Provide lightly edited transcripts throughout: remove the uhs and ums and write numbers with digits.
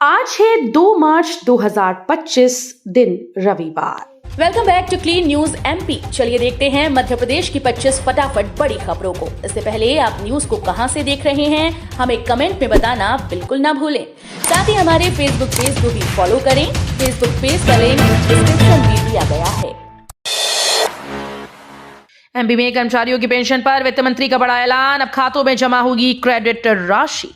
आज है 2 मार्च 2025 दिन रविवार। Welcome back to Clean News MP. चलिए देखते हैं मध्य प्रदेश की 25 फटाफट बड़ी खबरों को। इससे पहले आप न्यूज को कहां से देख रहे हैं हमें कमेंट में बताना बिल्कुल ना भूलें। साथ ही हमारे फेसबुक पेज को भी फॉलो करें। फेसबुक पेज का लिंक डिस्क्रिप्शन में दिया गया है। एमपी में कर्मचारियों की पेंशन पर वित्त मंत्री का बड़ा ऐलान, अब खातों में जमा होगी क्रेडिट राशि।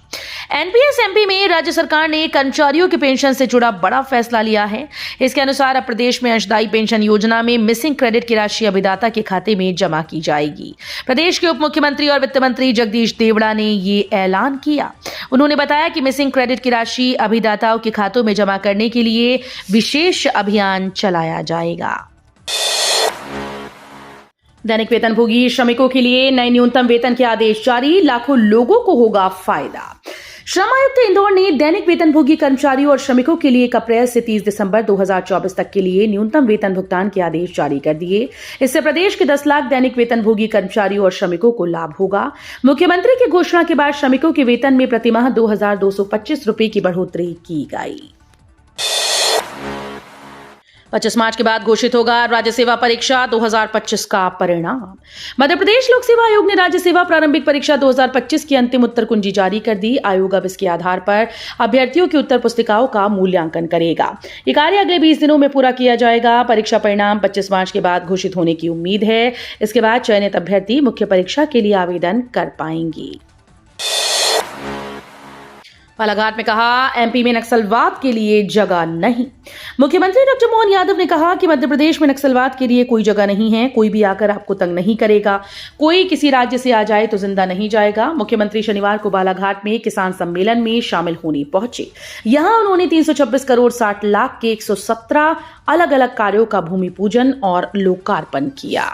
एनपीएस एमपी में राज्य सरकार ने कर्मचारियों की पेंशन से जुड़ा बड़ा फैसला लिया है। इसके अनुसार अब प्रदेश में अंशदायी पेंशन योजना में मिसिंग क्रेडिट की राशि अभिदाता के खाते में जमा की जाएगी। प्रदेश के उप मुख्यमंत्री और वित्त मंत्री जगदीश देवड़ा ने ये ऐलान किया। उन्होंने बताया कि मिसिंग क्रेडिट की राशि अभिदाताओं के खातों में जमा करने के लिए विशेष अभियान चलाया जाएगा। दैनिक वेतनभोगी श्रमिकों के लिए नए न्यूनतम वेतन के आदेश जारी, लाखों लोगों को होगा फायदा। श्रम आयुक्त इंदौर ने दैनिक वेतनभोगी कर्मचारियों और श्रमिकों के लिए 1 अप्रैल से 30 दिसंबर 2024 तक के लिए न्यूनतम वेतन भुगतान के आदेश जारी कर दिए। इससे प्रदेश के 10 लाख दैनिक वेतनभोगी कर्मचारियों और श्रमिकों को लाभ होगा। मुख्यमंत्री की घोषणा के बाद श्रमिकों के वेतन में प्रतिमाह 2,225 रुपए की बढ़ोतरी की गई। 25 मार्च के बाद घोषित होगा राज्य सेवा परीक्षा 2025 का परिणाम। मध्य प्रदेश लोक सेवा आयोग ने राज्य सेवा प्रारंभिक परीक्षा 2025 की अंतिम उत्तर कुंजी जारी कर दी। आयोग अब इसके आधार पर अभ्यर्थियों की उत्तर पुस्तिकाओं का मूल्यांकन करेगा। ये कार्य अगले 20 दिनों में पूरा किया जाएगा। परीक्षा परिणाम 25 मार्च के बाद घोषित होने की उम्मीद है। इसके बाद चयनित अभ्यर्थी मुख्य परीक्षा के लिए आवेदन कर पाएंगे। बालाघाट में कहा, एमपी में नक्सलवाद के लिए जगह नहीं। मुख्यमंत्री डॉक्टर मोहन यादव ने कहा कि मध्य प्रदेश में नक्सलवाद के लिए कोई जगह नहीं है। कोई भी आकर आपको तंग नहीं करेगा। कोई किसी राज्य से आ जाए तो जिंदा नहीं जाएगा। मुख्यमंत्री शनिवार को बालाघाट में किसान सम्मेलन में शामिल होने पहुंचे। यहां उन्होंने 326 करोड़ 60 लाख के 117 अलग अलग कार्यों का भूमि पूजन और लोकार्पण किया।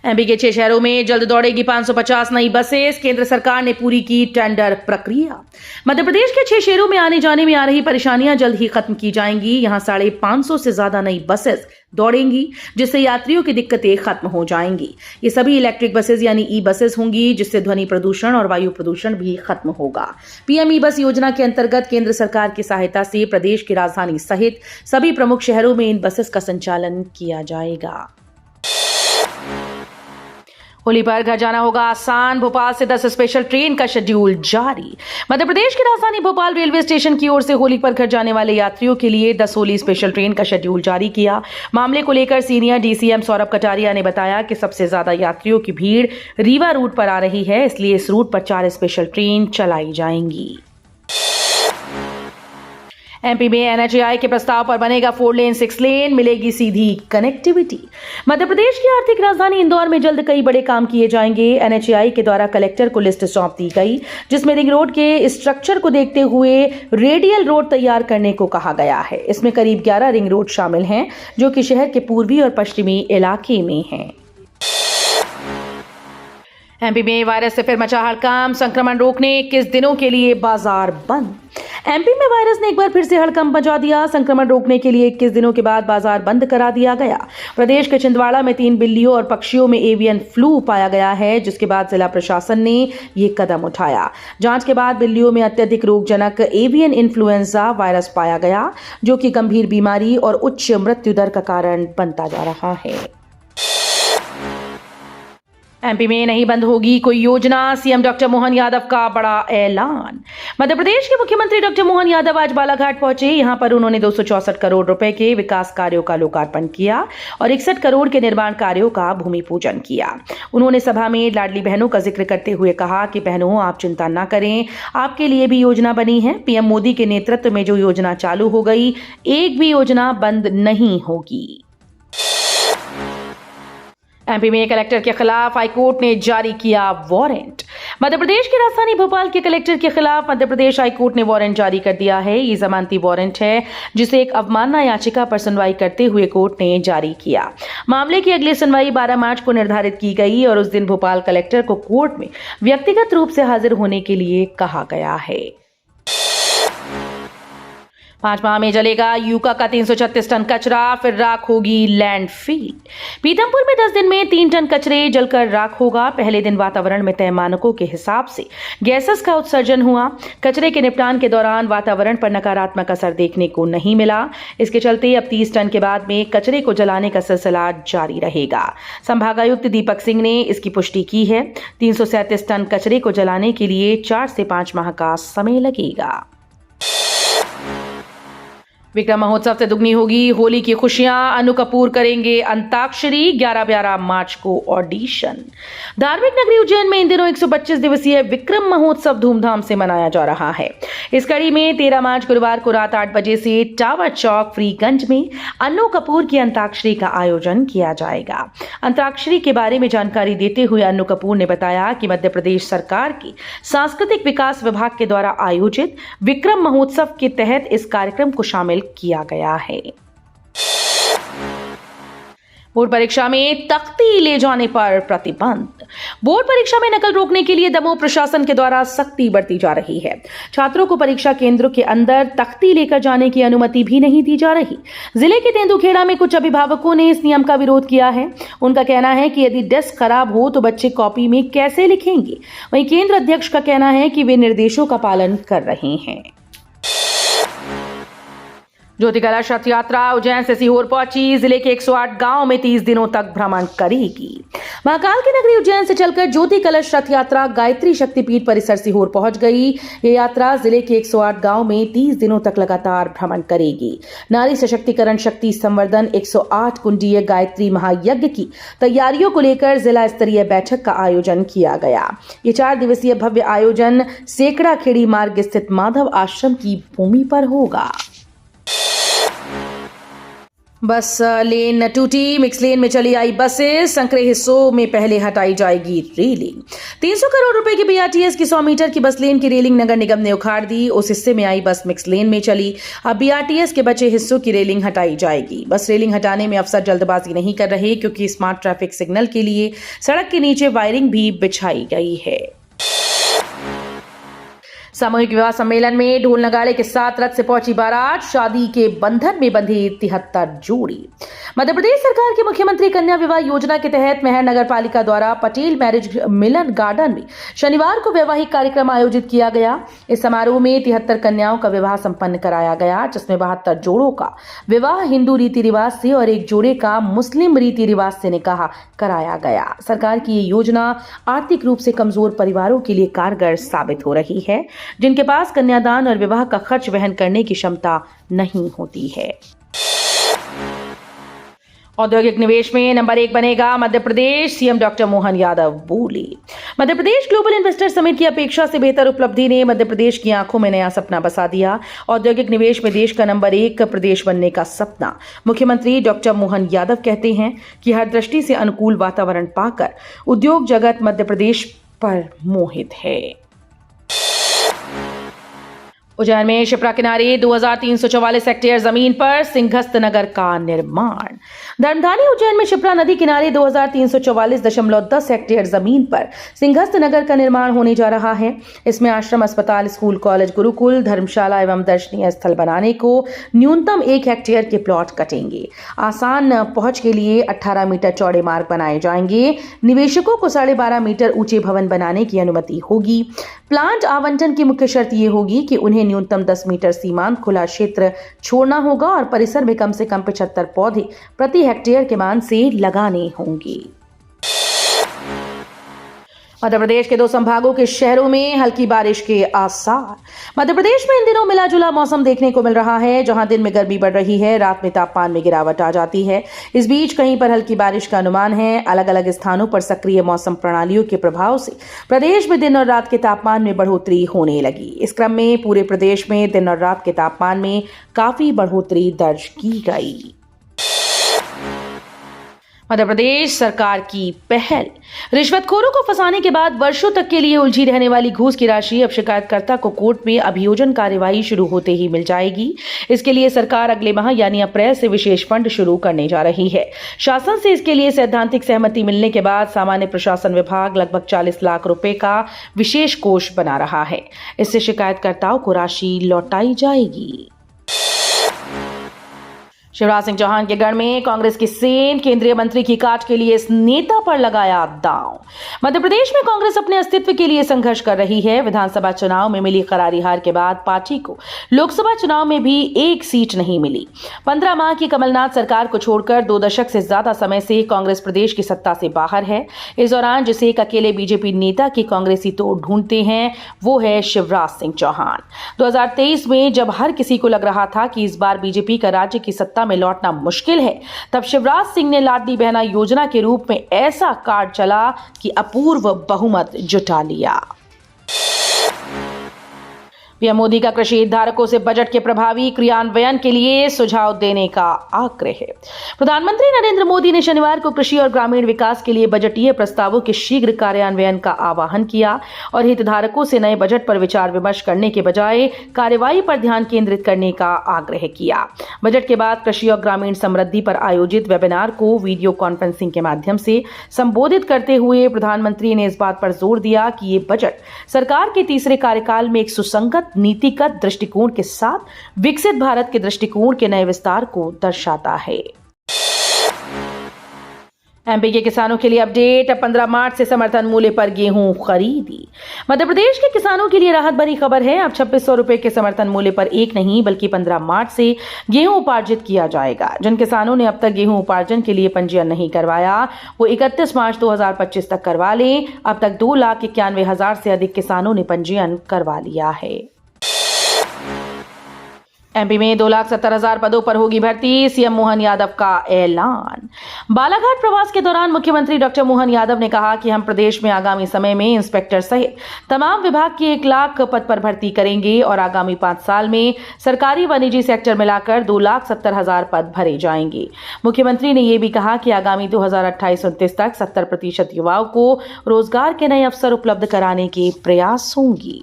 एमपी के 6 शहरों में जल्द दौड़ेगी 550 नई बसेस। केंद्र सरकार ने पूरी की टेंडर प्रक्रिया। मध्य प्रदेश के 6 शहरों में आने जाने में आ रही परेशानियां जल्द ही खत्म की जाएंगी। यहां 550 से ज्यादा नई बसेस दौड़ेंगी, जिससे यात्रियों की दिक्कतें खत्म हो जाएंगी। ये सभी इलेक्ट्रिक बसेस यानी ई बसेस होंगी, जिससे ध्वनि प्रदूषण और वायु प्रदूषण भी खत्म होगा। पीएम ई बस योजना के अंतर्गत केंद्र सरकार की सहायता से प्रदेश की राजधानी सहित सभी प्रमुख शहरों में इन बसेस का संचालन किया जाएगा। होली पर घर जाना होगा आसान। भोपाल से 10 स्पेशल ट्रेन का शेड्यूल जारी। मध्य प्रदेश की राजधानी भोपाल रेलवे स्टेशन की ओर से होली पर घर जाने वाले यात्रियों के लिए 10 होली स्पेशल ट्रेन का शेड्यूल जारी किया। मामले को लेकर सीनियर डीसीएम सौरभ कटारिया ने बताया कि सबसे ज्यादा यात्रियों की भीड़ रीवा रूट पर आ रही है, इसलिए इस रूट पर 4 स्पेशल ट्रेन चलाई जाएंगी। एमपी में एनएचएआई के प्रस्ताव पर बनेगा 4 लेन 6 लेन, मिलेगी सीधी कनेक्टिविटी। मध्य प्रदेश की आर्थिक राजधानी इंदौर में जल्द कई बड़े काम किए जाएंगे। एनएचएआई के द्वारा कलेक्टर को लिस्ट सौंप दी गई, जिसमें रिंग रोड के स्ट्रक्चर को देखते हुए रेडियल रोड तैयार करने को कहा गया है। इसमें करीब 11 रिंग रोड शामिल हैं, जो कि शहर के पूर्वी और पश्चिमी इलाके में हैं। एमपी में वायरस से फिर मचा हड़कंप, संक्रमण रोकने 21 दिनों के लिए बाजार बंद। एमपी में वायरस ने एक बार फिर से हड़कंप मचा दिया। संक्रमण रोकने के लिए 21 दिनों के बाद बाजार बंद करा दिया गया। प्रदेश के छिंदवाड़ा में 3 बिल्लियों और पक्षियों में एवियन फ्लू पाया गया है, जिसके बाद जिला प्रशासन ने ये कदम उठाया। जांच के बाद बिल्लियों में अत्यधिक रोगजनक एवियन इन्फ्लुएंजा वायरस पाया गया, जो कि गंभीर बीमारी और उच्च मृत्यु दर का कारण बनता जा रहा है। एमपी में नहीं बंद होगी कोई योजना, सीएम डॉक्टर मोहन यादव का बड़ा ऐलान। मध्य प्रदेश के मुख्यमंत्री डॉक्टर मोहन यादव आज बालाघाट पहुंचे। यहां पर उन्होंने 264 करोड़ रुपए के विकास कार्यों का लोकार्पण किया और 61 करोड़ के निर्माण कार्यों का भूमि पूजन किया। उन्होंने सभा में लाडली बहनों का जिक्र करते हुए कहा कि बहनों, आप चिंता न करें, आपके लिए भी योजना बनी है। पीएम मोदी के नेतृत्व में जो योजना चालू हो गई, एक भी योजना बंद नहीं होगी। एमपी में कलेक्टर के खिलाफ हाईकोर्ट ने जारी किया वारंट। मध्य प्रदेश की राजधानी भोपाल के कलेक्टर के खिलाफ मध्य प्रदेश हाईकोर्ट ने वारंट जारी कर दिया है। ये जमानती वारंट है, जिसे एक अवमानना याचिका पर सुनवाई करते हुए कोर्ट ने जारी किया। मामले की अगली सुनवाई 12 मार्च को निर्धारित की गई और उस दिन भोपाल कलेक्टर को कोर्ट में व्यक्तिगत रूप से हाजिर होने के लिए कहा गया है। 5 माह में जलेगा यूका का 336 टन कचरा, फिर राख होगी लैंडफिल। पीतमपुर में 10 दिन में 3 टन कचरे जलकर राख होगा। पहले दिन वातावरण में तय मानकों के हिसाब से गैसेस का उत्सर्जन हुआ। कचरे के निपटान के दौरान वातावरण पर नकारात्मक असर देखने को नहीं मिला। इसके चलते अब 30 टन के बाद में कचरे को जलाने का सिलसिला जारी रहेगा। संभागायुक्त दीपक सिंह ने इसकी पुष्टि की है। 337 टन कचरे को जलाने के लिए 4 से 5 माह का समय लगेगा। विक्रम महोत्सव से दुगनी होगी होली की खुशियां। अनु कपूर करेंगे अंताक्षरी। 11-12 मार्च को ऑडिशन। धार्मिक नगरी उज्जैन में इन दिनों 125 दिवसीय विक्रम महोत्सव धूमधाम से मनाया जा रहा है। इस कड़ी में 13 मार्च गुरुवार को रात 8 बजे से टावर चौक फ्रीगंज में अनु कपूर की अंताक्षरी का आयोजन किया जाएगा। अंताक्षरी के बारे में जानकारी देते हुए अनु कपूर ने बताया कि मध्य प्रदेश सरकार की सांस्कृतिक विकास विभाग के द्वारा आयोजित विक्रम महोत्सव के तहत इस कार्यक्रम को शामिल किया गया है। बोर्ड परीक्षा में तख्ती ले जाने पर प्रतिबंध। बोर्ड परीक्षा में नकल रोकने के लिए दमोह प्रशासन के द्वारा सख्ती बरती जा रही है। छात्रों को परीक्षा केंद्र के अंदर तख्ती लेकर जाने की अनुमति भी नहीं दी जा रही। जिले के तेंदुखेड़ा में कुछ अभिभावकों ने इस नियम का विरोध किया है। उनका कहना है कि यदि डेस्क खराब हो तो बच्चे कॉपी में कैसे लिखेंगे। वहीं केंद्र अध्यक्ष का कहना है कि वे निर्देशों का पालन कर रहे हैं। ज्योति कलश रथ यात्रा उज्जैन से सीहोर पहुंची। जिले के 108 गांव में 30 दिनों तक भ्रमण करेगी। महाकाल की नगरी उज्जैन से चलकर ज्योति कलश रथ यात्रा गायत्री शक्तिपीठ परिसर सीहोर पहुंच गई। ये यात्रा जिले के 108 गांव में 30 दिनों तक लगातार भ्रमण करेगी। नारी सशक्तिकरण शक्ति संवर्धन 108 कुंडीय गायत्री महायज्ञ की तैयारियों को लेकर जिला स्तरीय बैठक का आयोजन किया गया। ये 4 दिवसीय भव्य आयोजन सेकड़ा खेड़ी मार्ग स्थित माधव आश्रम की भूमि पर होगा। बस लेन टूटी। मिक्स लेन में चली आई बसेस। संकरे हिस्सों में पहले हटाई जाएगी रेलिंग। 300 करोड़ रुपए की बीआरटीएस की 100 मीटर की बस लेन की रेलिंग नगर निगम ने उखाड़ दी। उस हिस्से में आई बस मिक्स लेन में चली। अब बीआरटीएस के बचे हिस्सों की रेलिंग हटाई जाएगी। बस रेलिंग हटाने में अफसर जल्दबाजी नहीं कर रहे, क्योंकि स्मार्ट ट्रैफिक सिग्नल के लिए सड़क के नीचे वायरिंग भी बिछाई गई है। सामूहिक विवाह सम्मेलन में ढोल नगाड़े के साथ रथ से पहुंची बारात। शादी के बंधन में बंधी 73 जोड़ी। मध्य प्रदेश सरकार की मुख्यमंत्री कन्या विवाह योजना के तहत महर नगर पालिका द्वारा पटेल मैरिज मिलन गार्डन में शनिवार को वैवाहिक कार्यक्रम आयोजित किया गया। इस समारोह में 73 कन्याओं का विवाह संपन्न कराया गया, जिसमें 72 जोड़ों का विवाह हिंदू रीति रिवाज से और 1 जोड़े का मुस्लिम रीति रिवाज से निकाह कराया गया। सरकार की ये योजना आर्थिक रूप से कमजोर परिवारों के लिए कारगर साबित हो रही है, जिनके पास कन्यादान और विवाह का खर्च वहन करने की क्षमता नहीं होती है। औद्योगिक निवेश में नंबर 1 बनेगा मध्य प्रदेश। सीएम डॉक्टर मोहन यादव बोले। Madhya Pradesh global investor summit की अपेक्षा से बेहतर उपलब्धि ने मध्य प्रदेश की आंखों में नया सपना बसा दिया। औद्योगिक निवेश में देश का नंबर 1 प्रदेश बनने का सपना मुख्यमंत्री डॉक्टर मोहन यादव कहते हैं कि हर दृष्टि से अनुकूल वातावरण पाकर उद्योग जगत मध्य प्रदेश पर मोहित है। उज्जैन में शिप्रा किनारे 2344 हेक्टेयर जमीन पर सिंघस्त नगर का निर्माण। धर्मधानी उज्जैन में शिप्रा नदी किनारे 2344.10 हेक्टेयर जमीन पर सिंघस्त नगर का निर्माण होने जा रहा है। इसमें आश्रम, अस्पताल, स्कूल, कॉलेज, गुरुकुल, धर्मशाला एवं दर्शनीय स्थल बनाने को न्यूनतम 1 हेक्टेयर के प्लॉट कटेंगे। आसान पहुंच के लिए 18 मीटर चौड़े मार्ग बनाए जाएंगे। निवेशकों को 12.5 मीटर ऊंचे भवन बनाने की अनुमति होगी। प्लांट आवंटन की मुख्य शर्त यह होगी कि उन्हें न्यूनतम 10 मीटर सीमांत खुला क्षेत्र छोड़ना होगा और परिसर में कम से कम 75 पौधे प्रति हेक्टेयर के मान से लगाने होंगे। मध्य प्रदेश के 2 संभागों के शहरों में हल्की बारिश के आसार। मध्य प्रदेश में इन दिनों मिला जुला मौसम देखने को मिल रहा है, जहां दिन में गर्मी बढ़ रही है, रात में तापमान में गिरावट आ जाती है। इस बीच कहीं पर हल्की बारिश का अनुमान है। अलग अलग स्थानों पर सक्रिय मौसम प्रणालियों के प्रभाव से प्रदेश में दिन और रात के तापमान में बढ़ोतरी होने लगी। इस क्रम में पूरे प्रदेश में दिन और रात के तापमान में काफी बढ़ोतरी दर्ज की गई। मध्य प्रदेश सरकार की पहल। रिश्वतखोरों को फंसाने के बाद वर्षों तक के लिए उलझी रहने वाली घूस की राशि अब शिकायतकर्ता को कोर्ट में अभियोजन कार्यवाही शुरू होते ही मिल जाएगी। इसके लिए सरकार अगले माह यानी अप्रैल से विशेष फंड शुरू करने जा रही है। शासन से इसके लिए सैद्धांतिक सहमति मिलने के बाद सामान्य प्रशासन विभाग लगभग 40 लाख रुपए का विशेष कोष बना रहा है। इससे शिकायतकर्ताओं को राशि लौटाई जाएगी। शिवराज सिंह चौहान के गढ़ में कांग्रेस की सेन केंद्रीय मंत्री की काट के लिए इस नेता पर लगाया दांव। मध्य प्रदेश में कांग्रेस अपने अस्तित्व के लिए संघर्ष कर रही है। विधानसभा चुनाव में मिली करारी हार के बाद पार्टी को लोकसभा चुनाव में भी एक सीट नहीं मिली। 15 माह की कमलनाथ सरकार को छोड़कर 2 दशक से ज्यादा समय से कांग्रेस प्रदेश की सत्ता से बाहर है। इस दौरान जिसे एक अकेले बीजेपी नेता की कांग्रेसी तोड़ ढूंढते हैं वो है शिवराज सिंह चौहान। 2023 में जब हर किसी को लग रहा था कि इस बार बीजेपी का राज्य की सत्ता में लौटना मुश्किल है, तब शिवराज सिंह ने लाडली बहना योजना के रूप में ऐसा कार्ड चला कि अपूर्व बहुमत जुटा लिया। पीएम मोदी का कृषि हितधारकों से बजट के प्रभावी क्रियान्वयन के लिए सुझाव देने का आग्रह। प्रधानमंत्री नरेंद्र मोदी ने शनिवार को कृषि और ग्रामीण विकास के लिए बजटीय प्रस्तावों के शीघ्र कार्यान्वयन का आह्वान किया और हितधारकों से नए बजट पर विचार विमर्श करने के बजाय कार्यवाही पर ध्यान केंद्रित करने का आग्रह किया। बजट के बाद कृषि और ग्रामीण समृद्धि पर आयोजित वेबिनार को वीडियो कॉन्फ्रेंसिंग के माध्यम से संबोधित करते हुए प्रधानमंत्री ने इस बात पर जोर दिया कि ये बजट सरकार के तीसरे कार्यकाल में एक सुसंगत नीतिगत दृष्टिकोण के साथ विकसित भारत के दृष्टिकोण के नए विस्तार को दर्शाता है। एमपी के किसानों के लिए अपडेट। अब 15 मार्च से समर्थन मूल्य पर गेहूं खरीदी। मध्य प्रदेश के किसानों के लिए राहत भरी खबर है। अब 2600 रुपए के समर्थन मूल्य पर एक नहीं बल्कि 15 मार्च से गेहूं उपार्जित किया जाएगा। जिन किसानों ने अब तक गेहूं उपार्जन के लिए पंजीयन नहीं करवाया वो 31 मार्च 2025 तक करवा लें। अब तक 2,91,000 से अधिक किसानों ने पंजीयन करवा लिया है। एमपी में 2,70,000 पदों पर होगी भर्ती। सीएम मोहन यादव का ऐलान। बालाघाट प्रवास के दौरान मुख्यमंत्री डॉक्टर मोहन यादव ने कहा कि हम प्रदेश में आगामी समय में इंस्पेक्टर सहित तमाम विभाग की 1 लाख पद पर भर्ती करेंगे और आगामी 5 साल में सरकारी व निजी सेक्टर मिलाकर 2,70,000 पद भरे जाएंगे। मुख्यमंत्री ने यह भी कहा कि आगामी 2028-29 तक 70% युवाओं को रोजगार के नए अवसर उपलब्ध कराने के प्रयास होंगे।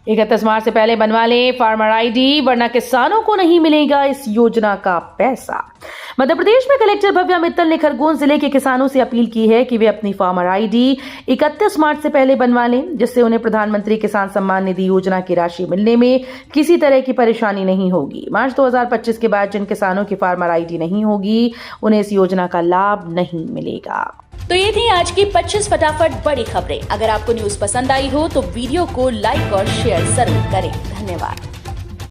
31 मार्च से पहले बनवा लें फार्मर आईडी वरना किसानों को नहीं मिलेगा इस योजना का पैसा। मध्य प्रदेश में कलेक्टर भव्या मित्तल ने खरगोन जिले के किसानों से अपील की है कि वे अपनी फार्मर आईडी 31 मार्च से पहले बनवा लें, जिससे उन्हें प्रधानमंत्री किसान सम्मान निधि योजना की राशि मिलने में किसी तरह की परेशानी नहीं होगी। मार्च 2025 के बाद जिन किसानों की फार्मर आईडी नहीं होगी उन्हें इस योजना का लाभ नहीं मिलेगा। तो ये थी आज की 25 फटाफट बड़ी खबरें। अगर आपको न्यूज पसंद आई हो तो वीडियो को लाइक और शेयर जरूर करें। धन्यवाद।